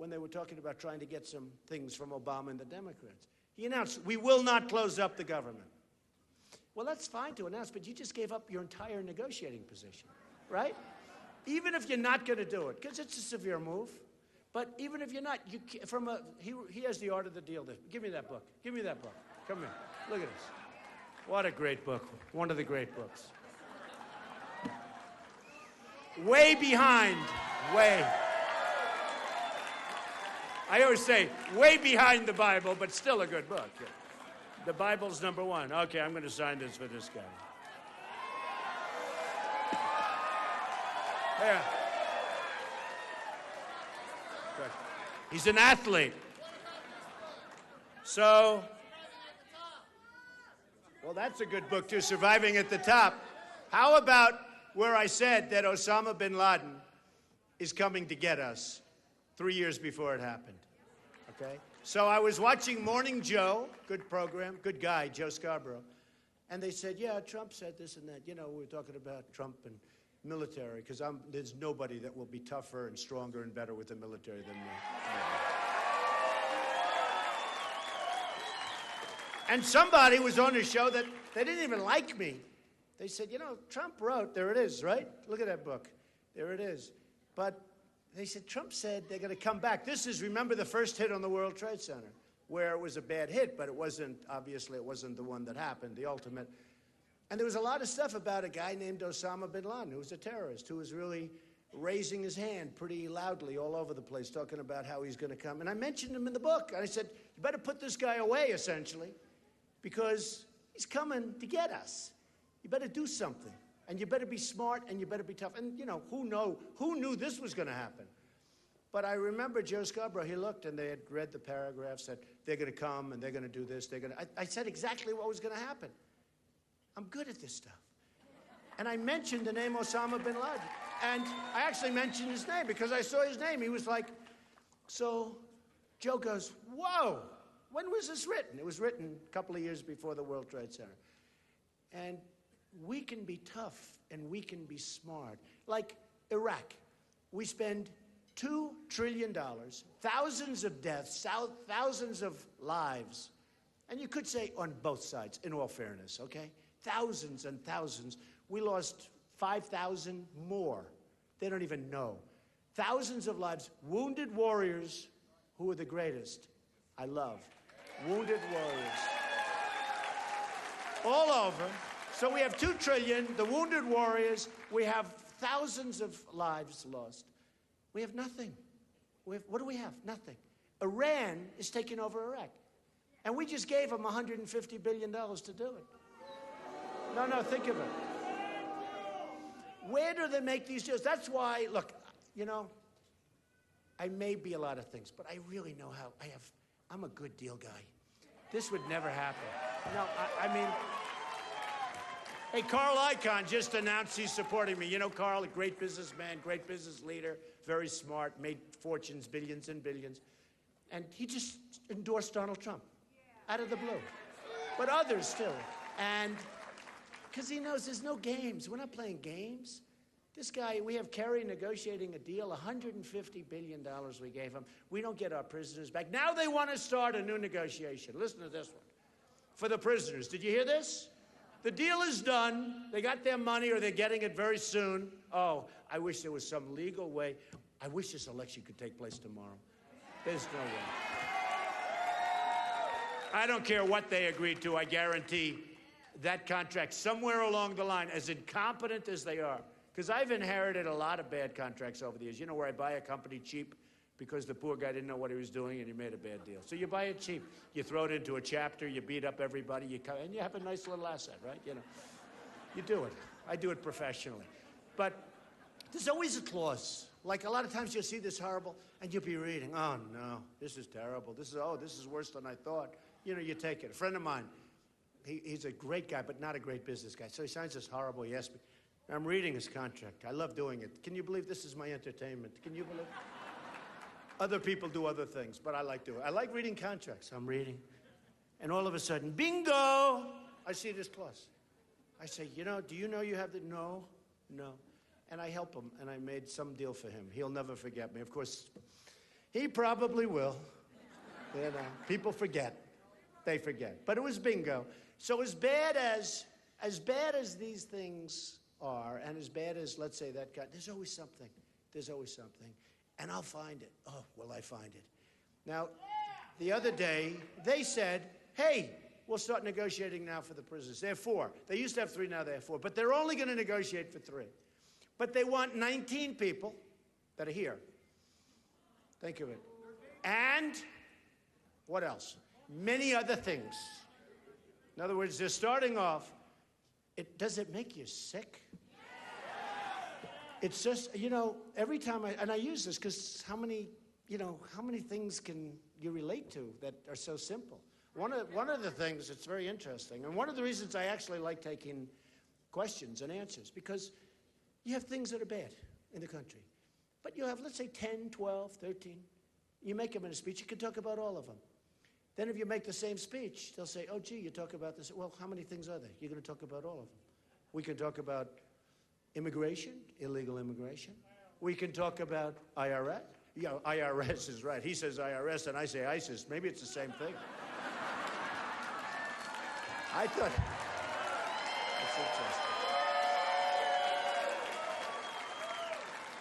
when they were talking about trying to get some things from Obama and the Democrats. He announced, we will not close up the government. Well, that's fine to announce, but you just gave up your entire negotiating position, right? Even if you're not going to do it, because it's a severe move. But even if you're not, he has The Art of the Deal. Give me that book. Give me that book. Come here. Look at this. What a great book. One of the great books. Way behind. Way. I always say, way behind the Bible, but still a good book. The Bible's number one. Okay, I'm going to sign this for this guy. There. Good. He's an athlete. So, well, that's a good book, too, Surviving at the Top. How about where I said that Osama bin Laden is coming to get us 3 years before it happened? Okay? So I was watching Morning Joe, good program, good guy, Joe Scarborough, and they said, yeah, Trump said this and that. You know, we were talking about Trump and military, because there's nobody that will be tougher and stronger and better with the military than me. And somebody was on the show that they didn't even like me. They said, you know, Trump wrote, there it is, right? Look at that book. There it is. But they said, Trump said they're going to come back. This is, remember, the first hit on the World Trade Center, where it was a bad hit, but it wasn't, obviously, it wasn't the one that happened, the ultimate. And there was a lot of stuff about a guy named Osama bin Laden, who was a terrorist, who was really raising his hand pretty loudly all over the place, talking about how he's going to come. And I mentioned him in the book. And I said, you better put this guy away, essentially, because he's coming to get us. You better do something. And you better be smart, and you better be tough. And, you know, who knew this was going to happen? But I remember Joe Scarborough, he looked, and they had read the paragraphs that they're going to come, and they're going to do this. I said exactly what was going to happen. I'm good at this stuff. And I mentioned the name Osama bin Laden. And I actually mentioned his name because I saw his name. He was like, so Joe goes, whoa, when was this written? It was written a couple of years before the World Trade Center. And we can be tough and we can be smart. Like Iraq, we spend $2 trillion, thousands of deaths, thousands of lives. And you could say on both sides, in all fairness, okay? Thousands and thousands. We lost 5,000 more. They don't even know. Thousands of lives. Wounded warriors who are the greatest. I love. Wounded warriors. All over. So we have 2 trillion, the wounded warriors. We have thousands of lives lost. We have nothing. What do we have? Nothing. Iran is taking over Iraq. And we just gave them $150 billion to do it. No, think of it. Where do they make these deals? That's why, look, you know, I may be a lot of things, but I really know how. I'm a good deal guy. This would never happen. No, I mean, hey, Carl Icahn just announced he's supporting me. You know Carl, a great businessman, great business leader, very smart, made fortunes, billions and billions. And he just endorsed Donald Trump out of the blue. But others still. And because he knows there's no games. We're not playing games. This guy, we have Kerry negotiating a deal, $150 billion we gave him. We don't get our prisoners back. Now they want to start a new negotiation. Listen to this one. For the prisoners. Did you hear this? The deal is done. They got their money, or they're getting it very soon. Oh, I wish there was some legal way. I wish this election could take place tomorrow. There's no way. I don't care what they agreed to. I guarantee that contract somewhere along the line, as incompetent as they are, because I've inherited a lot of bad contracts over the years. You know, where I buy a company cheap because the poor guy didn't know what he was doing and he made a bad deal. So you buy it cheap. You throw it into a chapter, you beat up everybody, and you have a nice little asset, right? You know, you do it. I do it professionally. But there's always a clause. Like a lot of times you'll see this horrible, and you'll be reading, oh no, this is terrible. This is worse than I thought. You know, you take it. A friend of mine, he's a great guy, but not a great business guy. So he signs this horrible, he asked me, I'm reading his contract. I love doing it. Can you believe this is my entertainment? Can you believe it? Other people do other things, but I like doing it. I like reading contracts. I'm reading. And all of a sudden, bingo, I see this clause. I say, you know, do you know you have the, no. And I help him, and I made some deal for him. He'll never forget me. Of course, He probably will. You know, people forget. They forget. But it was bingo. So as bad as these things are, and as bad as, let's say, that guy, there's always something. There's always something. And I'll find it. Oh, will I find it? Now, the other day, they said, hey, we'll start negotiating now for the prisoners. They have 4. They used to have 3, now they have 4. But they're only going to negotiate for 3. But they want 19 people that are here. Think of it. And what else? Many other things. In other words, they're starting off. Does it make you sick? It's just, you know, every time I use this because how many things can you relate to that are so simple? One of the things that's very interesting, and one of the reasons I actually like taking questions and answers, because you have things that are bad in the country. But you have, let's say, 10, 12, 13. You make them in a speech, you can talk about all of them. Then if you make the same speech, they'll say, oh, gee, you talk about this. Well, how many things are there? You're going to talk about all of them. We can talk about immigration, illegal immigration. We can talk about IRS. Yeah, IRS is right. He says IRS, and I say ISIS. Maybe it's the same thing. I thought, that's interesting.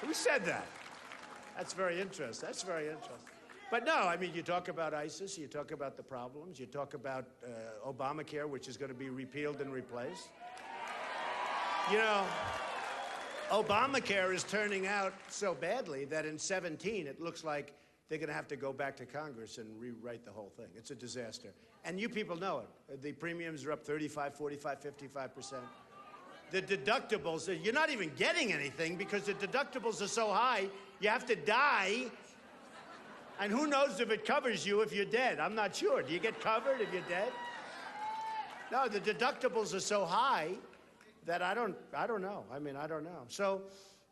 Who said that? That's very interesting. That's very interesting. But no, I mean, you talk about ISIS, you talk about the problems, you talk about Obamacare, which is going to be repealed and replaced. You know, Obamacare is turning out so badly that in 17, it looks like they're going to have to go back to Congress and rewrite the whole thing. It's a disaster. And you people know it. The premiums are up 35, 45, 55%. The deductibles, you're not even getting anything because the deductibles are so high, you have to die. And who knows if it covers you if you're dead? I'm not sure. Do you get covered if you're dead? No, the deductibles are so high that I don't know. I mean, I don't know. So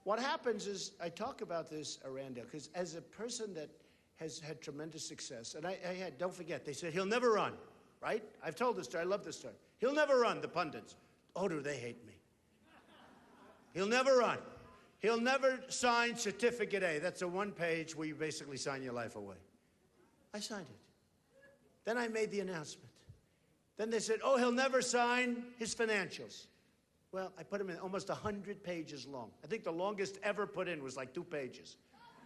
what happens is I talk about this, Arundel, because as a person that has had tremendous success, and I had, don't forget, they said, he'll never run, right? I've told this story. I love this story. He'll never run, the pundits. Oh, do they hate me? He'll never run. He'll never sign Certificate A. That's a one-page where you basically sign your life away. I signed it. Then I made the announcement. Then they said, oh, he'll never sign his financials. Well, I put them in almost 100 pages long. I think the longest ever put in was like 2 pages.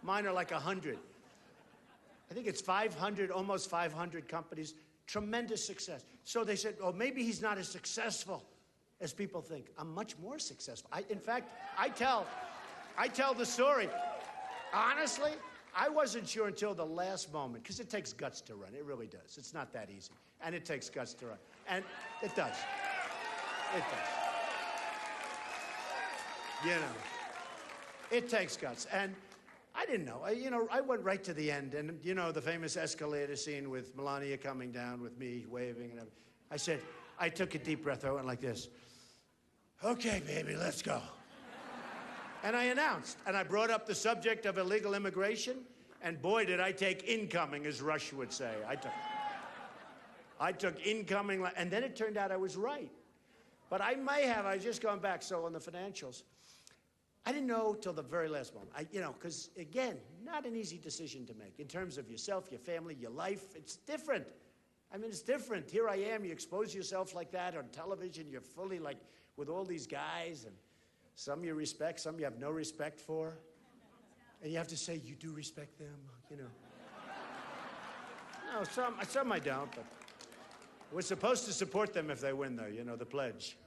Mine are like 100. I think it's 500, almost 500 companies. Tremendous success. So they said, oh, maybe he's not as successful as people think. I'm much more successful. In fact, I tell the story. Honestly, I wasn't sure until the last moment, because it takes guts to run. It really does. It's not that easy. And it takes guts to run. And it does. It does. You know, it takes guts. And I didn't know. I went right to the end. And, you know, the famous escalator scene with Melania coming down with me waving and everything. I said, I took a deep breath. I went like this. Okay, baby, let's go. And I announced, and I brought up the subject of illegal immigration, and boy, did I take incoming, as Rush would say. I took incoming, and then it turned out I was right. But I just gone back, so on the financials, I didn't know till the very last moment. Because, again, not an easy decision to make in terms of yourself, your family, your life. It's different. I mean, it's different. Here I am, you expose yourself like that on television, you're fully like with all these guys, and some you respect, some you have no respect for. And you have to say, you do respect them, you know. No, some I don't, but we're supposed to support them if they win, though, you know, the pledge.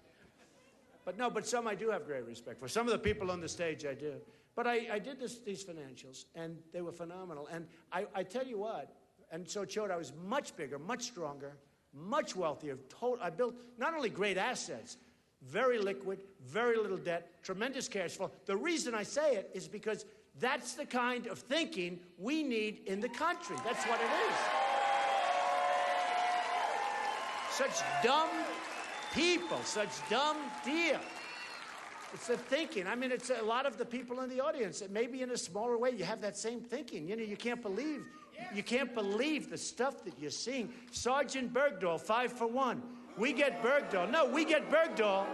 But some I do have great respect for. Some of the people on the stage I do. But I did these financials, and they were phenomenal. And I tell you what, and so it showed I was much bigger, much stronger, much wealthier. I built not only great assets, very liquid, very little debt, tremendous cash flow. The reason I say it is because that's the kind of thinking we need in the country. That's what it is. Such dumb people, such dumb deal. It's the thinking. I mean, it's a lot of the people in the audience. Maybe in a smaller way, you have that same thinking. You know, you can't believe the stuff that you're seeing. Sergeant Bergdahl, 5 for 1. We get Bergdahl. No, we get Bergdahl.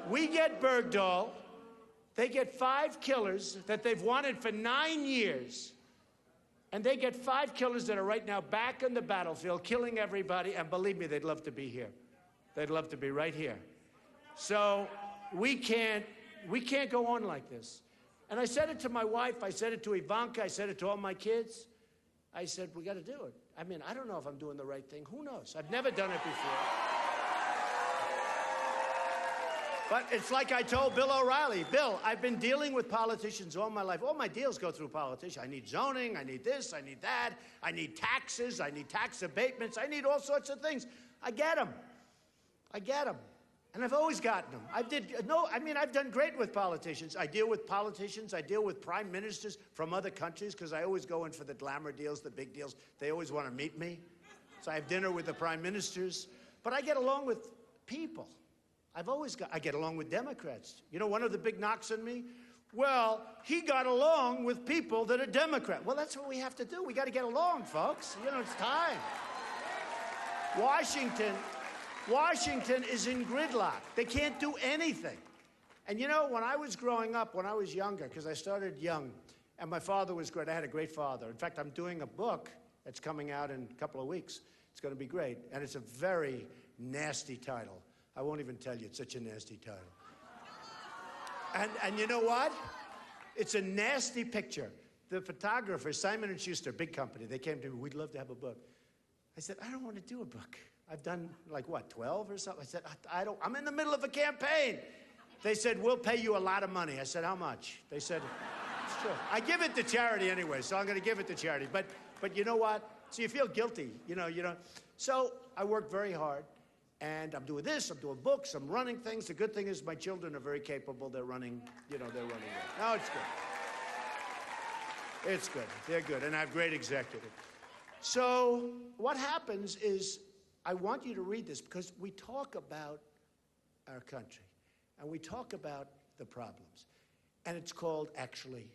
We get Bergdahl. They get 5 killers that they've wanted for 9 years. And they get 5 killers that are right now back in the battlefield, killing everybody, and believe me, they'd love to be here. They'd love to be right here. So we can't go on like this. And I said it to my wife, I said it to Ivanka, I said it to all my kids. I said, we got to do it. I mean, I don't know if I'm doing the right thing. Who knows? I've never done it before. But it's like I told Bill O'Reilly. Bill, I've been dealing with politicians all my life. All my deals go through politicians. I need zoning, I need this, I need that, I need taxes, I need tax abatements, I need all sorts of things. I get them. I get them. And I've always gotten them. I've done great with politicians. I deal with politicians. I deal with prime ministers from other countries because I always go in for the glamour deals, the big deals. They always want to meet me. So I have dinner with the prime ministers. But I get along with people. I get along with Democrats. You know, one of the big knocks on me? Well, he got along with people that are Democrat. Well, that's what we have to do. We got to get along, folks. You know, it's time. Washington is in gridlock. They can't do anything. And you know, when I was growing up, when I was younger, because I started young, and my father was great. I had a great father. In fact, I'm doing a book that's coming out in a couple of weeks. It's going to be great. And it's a very nasty title. I won't even tell you. It's such a nasty title. And you know what? It's a nasty picture. The photographer, Simon & Schuster, big company, they came to me, we'd love to have a book. I said, I don't want to do a book. I've done, 12 or something? I said, I'm in the middle of a campaign. They said, we'll pay you a lot of money. I said, how much? They said, sure. I give it to charity anyway, so I'm going to give it to charity. But you know what? So you feel guilty, you know. So I worked very hard, and I'm doing this, I'm doing books, I'm running things. The good thing is my children are very capable. They're running, they're running well. No, it's good. It's good. They're good, and I have great executives. So what happens is, I want you to read this because we talk about our country and we talk about the problems. And it's called, actually,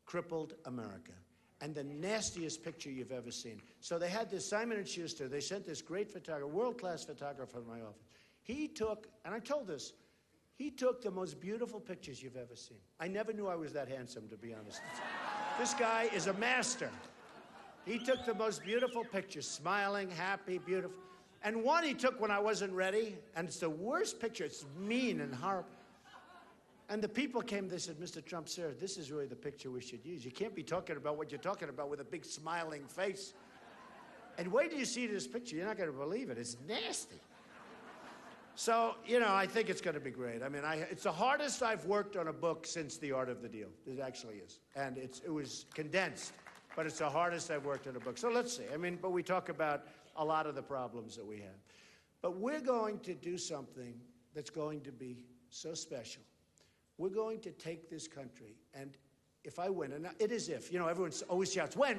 Crippled America. And the nastiest picture you've ever seen. So they had this Simon & Schuster. They sent this great photographer, world-class photographer in my office. He took, and I told this, he took the most beautiful pictures you've ever seen. I never knew I was that handsome, to be honest. This guy is a master. He took the most beautiful pictures, smiling, happy, beautiful. And one he took when I wasn't ready, and it's the worst picture. It's mean and horrible. And the people came, they said, Mr. Trump, sir, this is really the picture we should use. You can't be talking about what you're talking about with a big smiling face. And wait till you see this picture. You're not going to believe it. It's nasty. So, I think it's going to be great. I mean, it's the hardest I've worked on a book since The Art of the Deal. It actually is. And it was condensed, but it's the hardest I've worked on a book. So let's see. But we talk about a lot of the problems that we have. But we're going to do something that's going to be so special. We're going to take this country, and if I win, and it is if, everyone always shouts, when?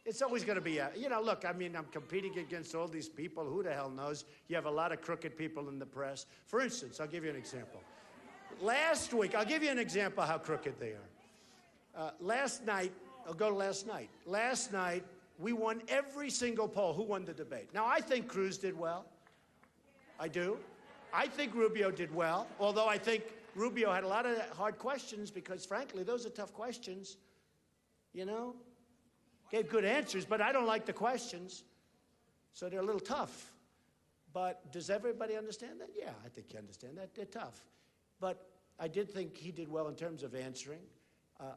It's always going to be look, I'm competing against all these people. Who the hell knows? You have a lot of crooked people in the press. For instance, I'll give you an example. Last week, I'll give you an example how crooked they are. Last night, I'll go to last night. Last night, we won every single poll. Who won the debate? Now, I think Cruz did well. I do. I think Rubio did well, although I think Rubio had a lot of hard questions because, frankly, those are tough questions. Gave good answers, but I don't like the questions, so they're a little tough. But does everybody understand that? Yeah, I think you understand that. They're tough. But I did think he did well in terms of answering.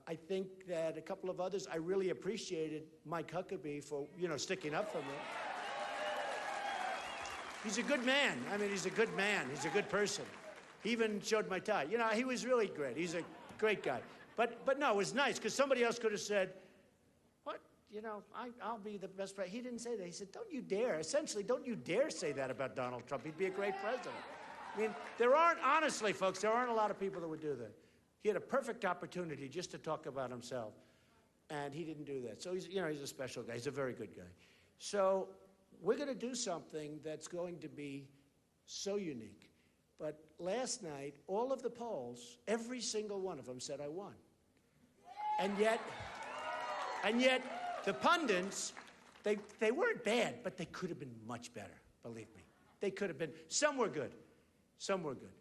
I think that a couple of others, I really appreciated Mike Huckabee for, sticking up for me. He's a good man. He's a good man. He's a good person. He even showed my tie. He was really great. He's a great guy. But no, it was nice because somebody else could have said, what? I'll be the best president. He didn't say that. He said, don't you dare. Essentially, don't you dare say that about Donald Trump. He'd be a great president. Honestly, folks, there aren't a lot of people that would do that. He had a perfect opportunity just to talk about himself, and he didn't do that. So he's a special guy. He's a very good guy. So we're going to do something that's going to be so unique. But last night, all of the polls, every single one of them said I won. And yet the pundits, they weren't bad, but they could have been much better, believe me. They could have been. Some were good. Some were good.